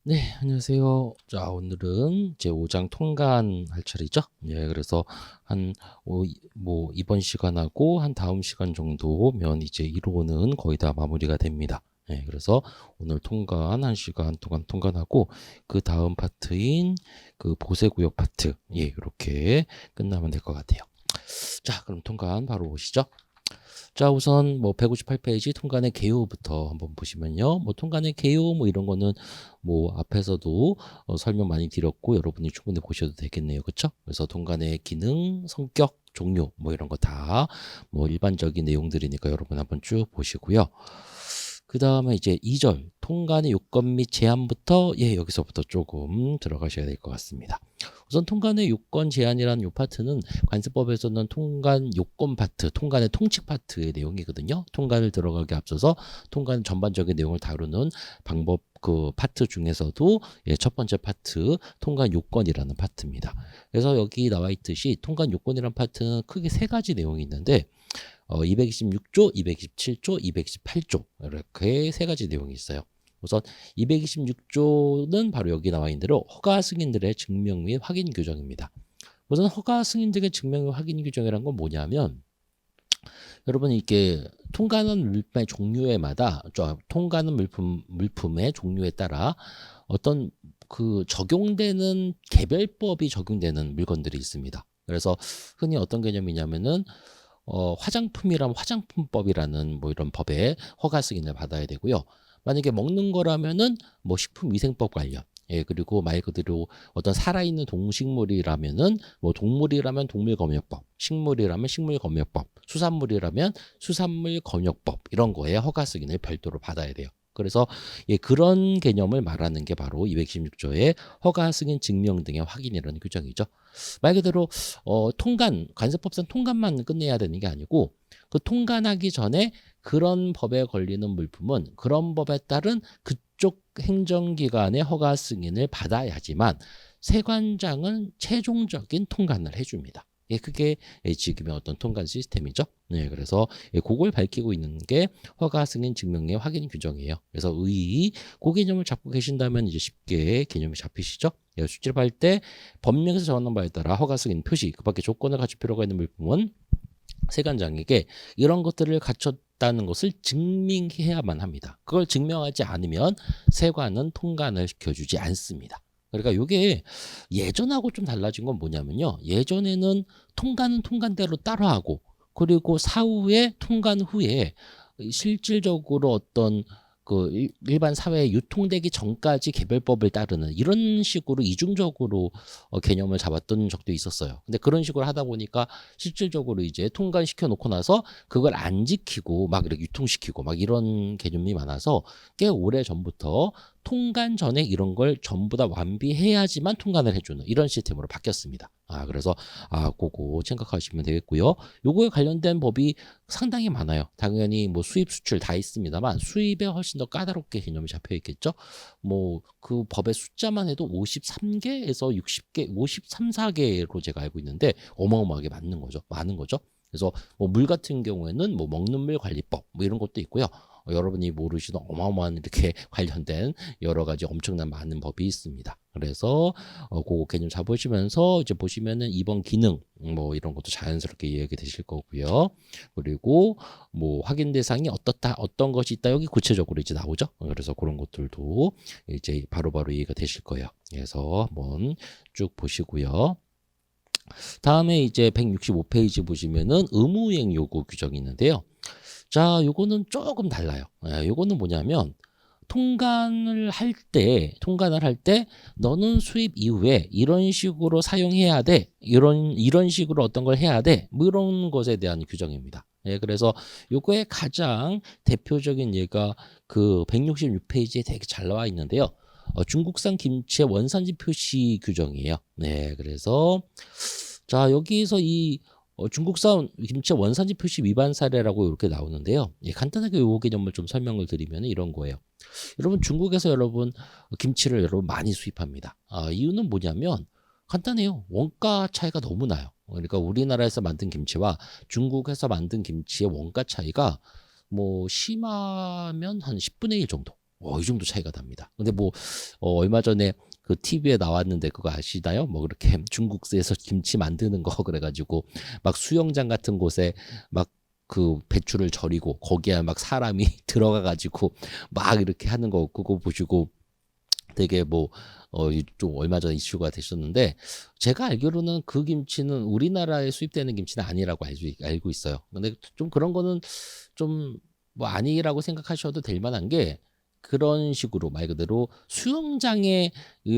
네, 안녕하세요. 자, 오늘은 제 5장 통관 할 차례죠. 예, 그래서 한, 이번 시간하고 한 다음 시간 정도면 이제 이론은 거의 다 마무리가 됩니다. 예, 그래서 오늘 통관 1시간 동안 통관하고 그 다음 파트인 그 보세구역 파트, 예, 이렇게 끝나면 될 것 같아요. 자, 그럼 통관 바로 보시죠. 자, 우선 뭐 158페이지 통관의 개요부터 한번 보시면요. 뭐 통관의 개요 뭐 이런 거는 뭐 앞에서도 설명 많이 드렸고 여러분이 충분히 보셔도 되겠네요. 그렇죠? 그래서 통관의 기능, 성격, 종류 뭐 이런 거 다 뭐 일반적인 내용들이니까 여러분 한번 쭉 보시고요. 그 다음에 이제 2절 통관의 요건 및 제한부터 여기서부터 조금 들어가셔야 될 것 같습니다. 우선 통관의 요건 제한이라는 요 파트는 관세법에서는 통관 요건 파트, 통관의 통칙 파트의 내용이거든요. 통관을 들어가기 앞서서 통관 전반적인 내용을 다루는 방법 그 파트 중에서도 첫 번째 파트 통관 요건이라는 파트입니다. 그래서 여기 나와 있듯이 통관 요건이라는 파트는 크게 세 가지 내용이 있는데 226조, 227조, 228조 이렇게 세 가지 내용이 있어요. 우선 226조는 바로 여기 나와 있는 대로 허가 승인들의 증명 및 확인 규정입니다. 우선 허가 승인들의 증명 및 확인 규정이란 건 뭐냐면 여러분 이게 통관한 물품의 종류에마다 통관한 물품의 종류에 따라 어떤 그 적용되는 개별법이 적용되는 물건들이 있습니다. 그래서 흔히 어떤 개념이냐면은 화장품이라면 화장품법이라는 뭐 이런 법에 허가 승인을 받아야 되고요. 만약에 먹는 거라면은 뭐 식품위생법 관련. 예, 그리고 말 그대로 어떤 살아있는 동식물이라면은 뭐 동물이라면 동물검역법, 식물이라면 식물검역법, 수산물이라면 수산물검역법 이런 거에 허가 승인을 별도로 받아야 돼요. 그래서 그런 개념을 말하는 게 바로 216조의 허가 승인 증명 등의 확인이라는 규정이죠. 말 그대로 통관, 관세법상 통관만 끝내야 되는 게 아니고 그 통관하기 전에 그런 법에 걸리는 물품은 그런 법에 따른 그쪽 행정기관의 허가 승인을 받아야지만 세관장은 최종적인 통관을 해줍니다. 예, 그게 지금의 어떤 통관 시스템이죠. 네, 그래서 그걸 밝히고 있는 게 허가 승인 증명의 확인 규정이에요. 그래서 그 개념을 잡고 계신다면 이제 쉽게 개념이 잡히시죠. 예, 수집할 때 법령에서 정하는 바에 따라 허가 승인 표시, 그밖에 조건을 갖출 필요가 있는 물품은 세관장에게 이런 것들을 갖췄다는 것을 증명해야만 합니다. 그걸 증명하지 않으면 세관은 통관을 시켜주지 않습니다. 그러니까 이게 예전하고 좀 달라진 건 뭐냐면요. 예전에는 통관은 통관대로 따라하고 그리고 사후에 통관 후에 실질적으로 어떤 그 일반 사회에 유통되기 전까지 개별법을 따르는 이런 식으로 이중적으로 개념을 잡았던 적도 있었어요. 근데 그런 식으로 하다 보니까 실질적으로 이제 통관시켜 놓고 나서 그걸 안 지키고 막 이렇게 유통시키고 막 이런 개념이 많아서 꽤 오래 전부터 통관 전에 이런 걸 전부 다 완비해야지만 통관을 해주는 이런 시스템으로 바뀌었습니다. 그래서 그거 생각하시면 되겠고요. 요거에 관련된 법이 상당히 많아요. 당연히 뭐 수입 수출 다 있습니다만 수입에 훨씬 더 까다롭게 개념이 잡혀 있겠죠. 뭐 그 법의 숫자만 해도 53개에서 60개, 53, 4개로 제가 알고 있는데 어마어마하게 많은 거죠. 많은 거죠. 그래서 뭐 물 같은 경우에는 뭐 먹는 물 관리법 뭐 이런 것도 있고요. 여러분이 모르시던 어마어마한 이렇게 관련된 여러 가지 엄청난 많은 법이 있습니다. 그래서 그거 개념 잡으시면서 이제 보시면은 2번 기능 뭐 이런 것도 자연스럽게 이해하게 되실 거고요. 그리고 뭐 확인 대상이 어떻다 어떤 것이 있다 여기 구체적으로 이제 나오죠. 그래서 그런 것들도 이제 바로바로 이해가 되실 거예요. 그래서 한번 쭉 보시고요. 다음에 이제 165페이지 보시면은 의무이행 요구 규정이 있는데요. 자, 요거는 조금 달라요. 요거는 뭐냐면 통관을 할 때 너는 수입 이후에 이런 식으로 사용해야 돼. 이런 식으로 어떤 걸 해야 돼. 뭐 이런 것에 대한 규정입니다. 예, 그래서 요거의 가장 대표적인 예가 그 166페이지에 되게 잘 나와 있는데요. 중국산 김치의 원산지 표시 규정이에요. 네, 그래서 자, 여기서 이 중국산 김치 원산지 표시 위반 사례라고 이렇게 나오는데요. 간단하게 요 개념을 좀 설명을 드리면 이런 거예요. 여러분 중국에서 여러분 김치를 여러분 많이 수입합니다. 이유는 뭐냐면 간단해요. 원가 차이가 너무 나요. 그러니까 우리나라에서 만든 김치와 중국에서 만든 김치의 원가 차이가 뭐 심하면 한 10분의 1 정도. 이 정도 차이가 납니다. 근데 뭐 얼마 전에 그 TV에 나왔는데 그거 아시나요? 뭐 그렇게 중국에서 김치 만드는 거 그래가지고 막 수영장 같은 곳에 막 그 배추를 절이고 거기에 막 사람이 들어가가지고 막 이렇게 하는 거 그거 보시고 되게 뭐 좀 얼마 전에 이슈가 됐었는데 제가 알기로는 그 김치는 우리나라에 수입되는 김치는 아니라고 알고 있어요. 근데 좀 그런 거는 좀 뭐 아니라고 생각하셔도 될 만한 게 그런 식으로 말 그대로 수영장에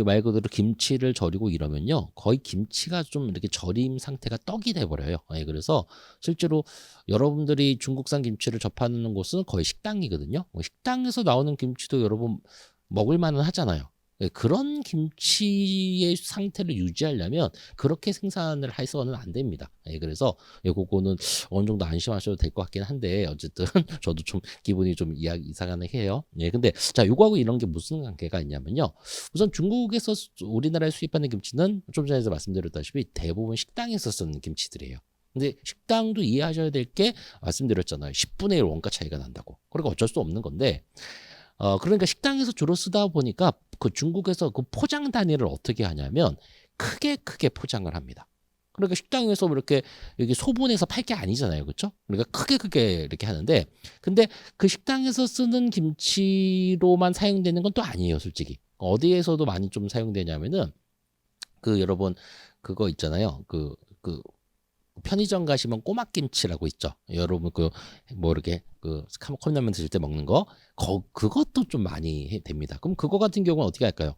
말 그대로 김치를 절이고 이러면요. 거의 김치가 좀 이렇게 절임 상태가 떡이 돼 버려요. 예, 그래서 실제로 여러분들이 중국산 김치를 접하는 곳은 거의 식당이거든요. 식당에서 나오는 김치도 여러분 먹을 만은 하잖아요. 예, 그런 김치의 상태를 유지하려면 그렇게 생산을 해서는 안 됩니다. 예, 그래서 예, 그거는 어느 정도 안심하셔도 될 것 같긴 한데 어쨌든 저도 좀 기분이 좀 이상하네 해요. 예, 근데 자, 요거하고 이런 게 무슨 관계가 있냐면요. 우선 중국에서 우리나라에 수입하는 김치는 좀 전에 말씀드렸다시피 대부분 식당에서 쓰는 김치들이에요. 근데 식당도 이해하셔야 될 게 말씀드렸잖아요. 10분의 1 원가 차이가 난다고. 그러니까 어쩔 수 없는 건데 그러니까 식당에서 주로 쓰다 보니까 그 중국에서 그 포장 단위를 어떻게 하냐면 크게 포장을 합니다. 그러니까 식당에서 이렇게 여기 소분해서 팔 게 아니잖아요. 그렇죠? 그러니까 크게 이렇게 하는데 근데 그 식당에서 쓰는 김치로만 사용되는 건 또 아니에요, 솔직히. 어디에서도 많이 좀 사용되냐면은 그 여러분 그거 있잖아요. 그 편의점 가시면 꼬막김치라고 있죠. 여러분 그 뭐 이렇게 그 컵라면 드실 때 먹는 거 그것도 좀 많이 됩니다. 그럼 그거 같은 경우는 어떻게 할까요?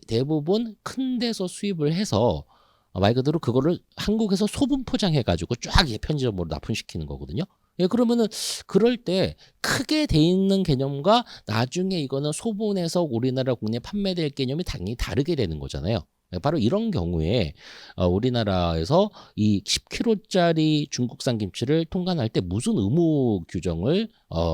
대부분 큰 데서 수입을 해서 말 그대로 그거를 한국에서 소분 포장해 가지고 쫙 편의점으로 납품시키는 거거든요. 예, 그러면은 그럴 때 크게 돼 있는 개념과 나중에 이거는 소분해서 우리나라 국내에 판매될 개념이 당연히 다르게 되는 거잖아요. 예, 바로 이런 경우에 우리나라에서 이 10kg짜리 중국산 김치를 통관할 때 무슨 의무 규정을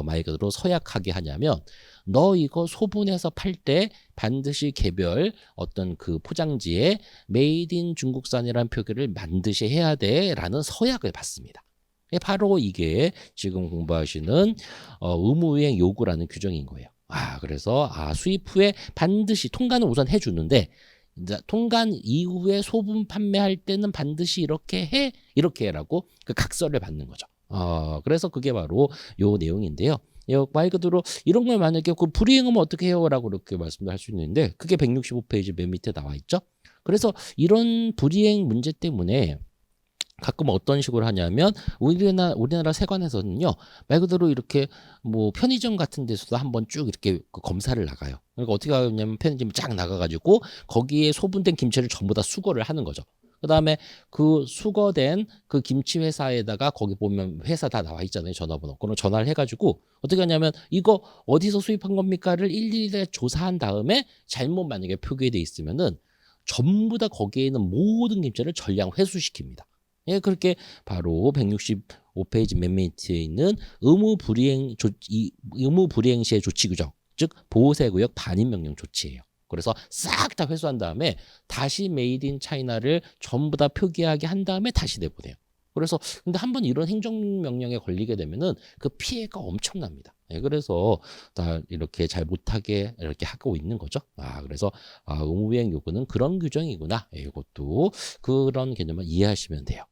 말 그대로 서약하게 하냐면 너 이거 소분해서 팔 때 반드시 개별 어떤 그 포장지에 메이드 인 중국산이라는 표기를 반드시 해야 돼라는 서약을 받습니다. 예, 바로 이게 지금 공부하시는 의무유행 요구라는 규정인 거예요. 그래서 수입 후에 반드시 통관은 우선 해주는데 이제 통관 이후에 소분 판매할 때는 반드시 이렇게 해라고 그 각서를 받는 거죠. 그래서 그게 바로 요 내용인데요. 말 그대로 이런 걸 만약에 그 불이행하면 어떻게 해요라고 이렇게 말씀도 할 수 있는데 그게 165페이지 맨 밑에 나와 있죠. 그래서 이런 불이행 문제 때문에 가끔 어떤 식으로 하냐면 우리나라 세관에서는요 말 그대로 이렇게 뭐 편의점 같은 데서도 한번 쭉 이렇게 그 검사를 나가요. 그러니까 어떻게 하냐면 편의점 쫙 나가가지고 거기에 소분된 김치를 전부 다 수거를 하는 거죠. 그다음에 그 수거된 그 김치 회사에다가 거기 보면 회사 다 나와 있잖아요. 전화번호. 그럼 전화를 해가지고 어떻게 하냐면 이거 어디서 수입한 겁니까를 일일이 조사한 다음에 잘못 만약에 표기돼 있으면은 전부 다 거기에 있는 모든 김치를 전량 회수시킵니다. 예, 그렇게 바로 165페이지 맨 밑에 있는 의무 불이행 시의 조치 규정, 즉 보호세구역 반입 명령 조치예요. 그래서 싹 다 회수한 다음에 다시 메이드 인 차이나를 전부 다 표기하게 한 다음에 다시 내보내요. 그래서 근데 한번 이런 행정명령에 걸리게 되면은 그 피해가 엄청납니다. 예, 그래서 다 이렇게 잘 못하게 이렇게 하고 있는 거죠. 그래서 의무비행 요구는 그런 규정이구나. 예, 이것도 그런 개념을 이해하시면 돼요.